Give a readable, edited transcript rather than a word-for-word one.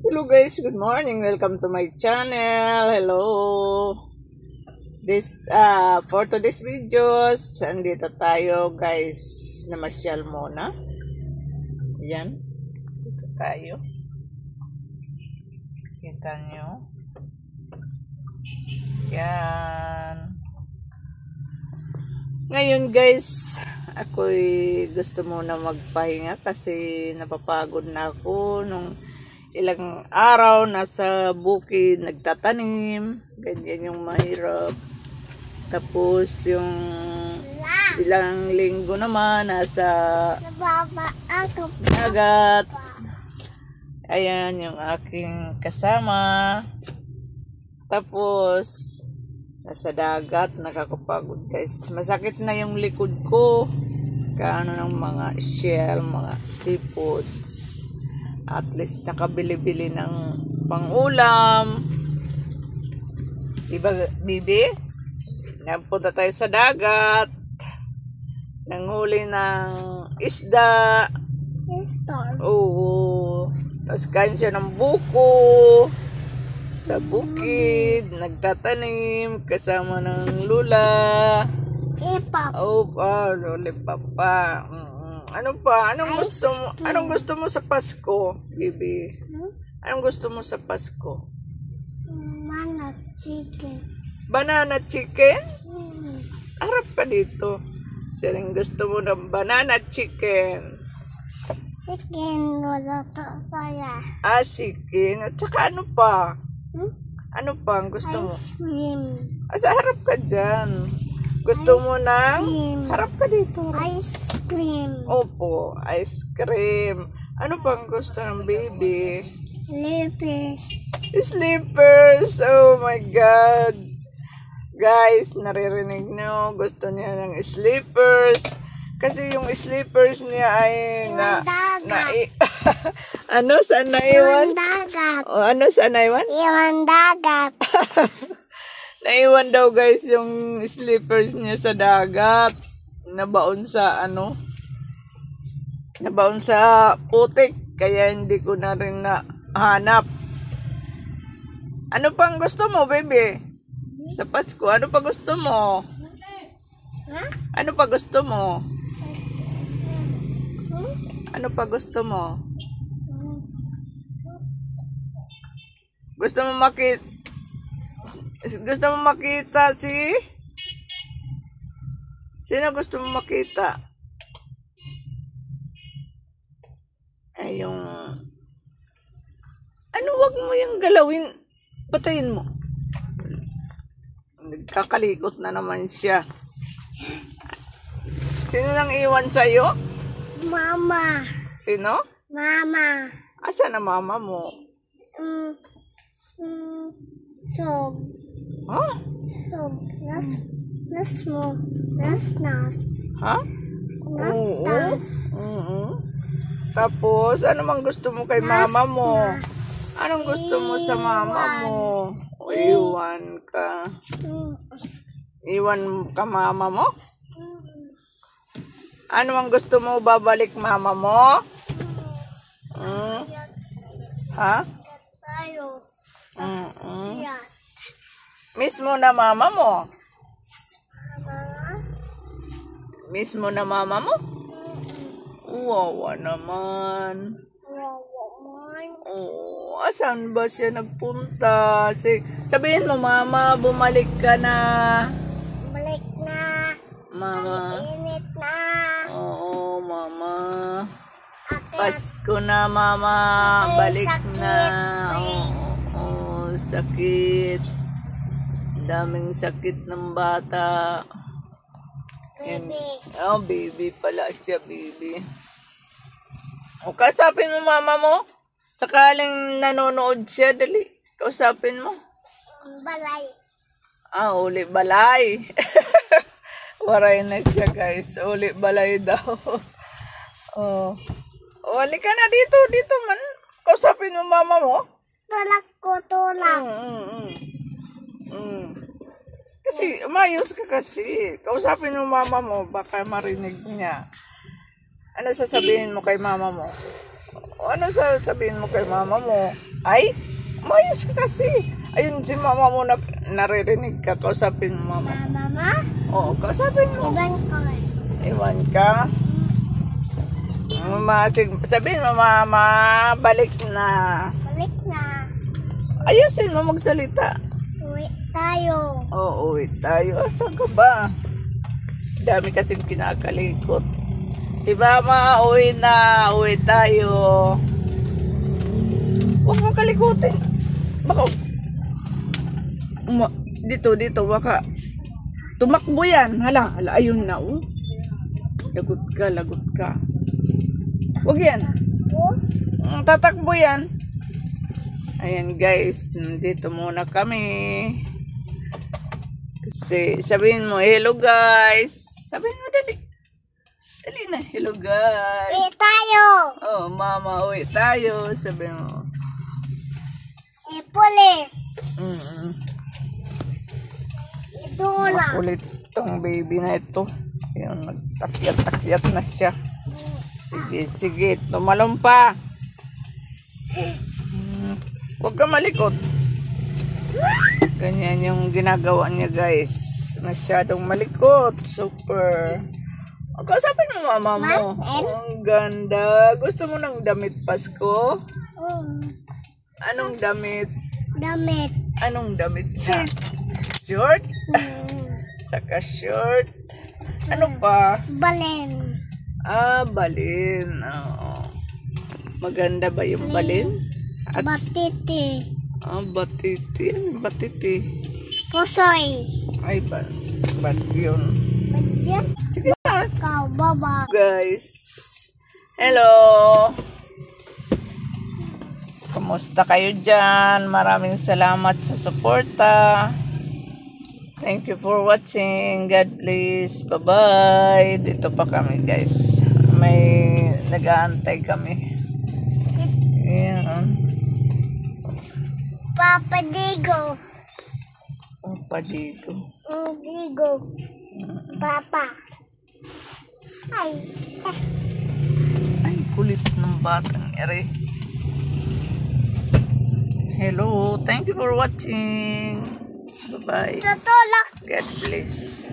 Hello guys, good morning. Welcome to my channel. Hello. For today's videos, andito tayo guys, namasyal muna. Yan. Dito tayo. Kita nyo. Yan. Ngayon guys, ako'y gusto muna magpahinga kasi napapagod na ako nung ilang araw nasa bukid nagtatanim, ganyan yung mahirap. Tapos yung ilang linggo naman nasa dagat. Ayan yung aking kasama. Tapos nasa dagat, nakakapagod guys. Masakit na yung likod ko. Kaano ng mga shell, mga seafoods. At least nakabili-bili ng pang-ulam. Diba, bibi? Napunta tayo sa dagat. Nanghuli ng isda. Oo. Tapos kain siya ng buko. Sa bukid. Nagtatanim. Kasama ng lula. Lollipop. Ano pa? Anong gusto mo sa Pasko, baby? Anong gusto mo sa Pasko? Banana chicken. Banana chicken? Harap ka dito. Siling gusto mo ng banana chicken. Chicken wala to saya. Chicken. At saka ano pa? Ano pa ang gusto mo? Ice cream. Harap ka dyan. Gusto mo ng... Harap ka dito. Ice cream. Opo, ice cream. Ano pang gusto ng baby? Slippers. Slippers! Oh my God! Guys, naririnig nyo. Gusto niya ng slippers. Kasi yung slippers niya ay ano? Saan naiwan? Iwan dagat. Ano? Saan naiwan? Iwan dagat. Naiwan daw guys yung slippers niya sa dagat. Nabaon sa ano? Nabaon sa putik. Kaya hindi ko na rin nahanap. Ano pang gusto mo, baby? Sa Pasko, ano pa gusto mo? Ano pa gusto mo? Ano pa gusto mo? Gusto mo makita si? Sino gusto mo makita? Ay, yung... Ano, wag mo yung galawin. Patayin mo. Nagkakalikot na naman siya. Sino nang iwan sa'yo? Mama. Sino? Mama. Asa na mama mo? So. Huh? So. Nas mo. Nas. Ha? Nas. Tapos, ano mang gusto mo kay mama mo? Anong gusto mo sa mama mo? Iwan ka. Iwan ka mama mo? Ano ang gusto mo babalik mama mo? Ha? Tayo. Miss mo na mama mo? Mama. Miss mo na mama mo? Wawa naman. Oh, asan ba siya nagpunta? Sabihin mo, mama, bumalik ka na. Balik na. Mama. Init na. Oo, mama. Akit. Pasko na, mama. Balik sakit. na. Oo, sakit. Daming sakit ng bata. Baby. Baby pala siya, baby. O, kausapin mo mama mo. Sakaling nanonood siya, dali. Kausapin mo. Balay. Uli balay. Waray na siya, guys. Uli balay daw. Oh. Wali ka na dito. Dito man. Kausapin mo mama mo. Tulak ko, tulak. Kasi, umayos ka kasi. Kausapin mo mama mo. Baka marinig niya. Ano sasabihin mo kay mama mo? Ano sasabihin mo kay mama mo? Ay, mayos ka kasi. Ayun si mama mo na naririnig ka. Kausapin mo mama. Mama? Oo, kausapin mo. Iban ko. Iwan ka. Sabihin mo mama, balik na. Balik na. Ayusin mo magsalita. Uwi tayo. Oo, uwi tayo. Asan ka ba? Dami kasing kinakalikot. Si mama, uwi na. Uwi tayo. Huwag mo kalikutin. Baka, dito, baka tumakbo yan. Hala, ayun na, oh. Lagot ka. Huwag yan. Oh? Tatakbo yan. Ayan guys, nandito muna kami. Kasi sabihin mo, hello guys. Sabihin mo, dali. Dali na, hello guys. Uwi tayo. Oh, mama, uwi tayo. Sabihin mo. Police. Ito lang. Makulit tong baby na ito. Yung nagtakyat-takyat na siya. Sige, tumalon pa. Huwag ka malikot. Ganyan yung ginagawa niya guys. Masyadong malikot. Super. Kausapin mo mama mo. Ang ganda. Gusto mo ng damit Pasko? Anong damit? Damit. Anong damit na? Short? Saka short. Ano pa? Balen. Balin. Oo. Maganda ba yung balin? At Batiti. batiti. Ano batiti? Pusoy. Ay, ba't yun? Badyan. Sige na. Ikaw, baba. Guys. Hello. Kumusta kayo dyan? Maraming salamat sa suporta. Thank you for watching. God bless. Bye-bye. Dito pa kami guys. May nag-aantay kami. Ayan. Papa Digo. Padigo. Digo. Papa. Ay. Ay, kulit ng batang ere. Hello. Thank you for watching. Bye-bye. Tutulak. God bless.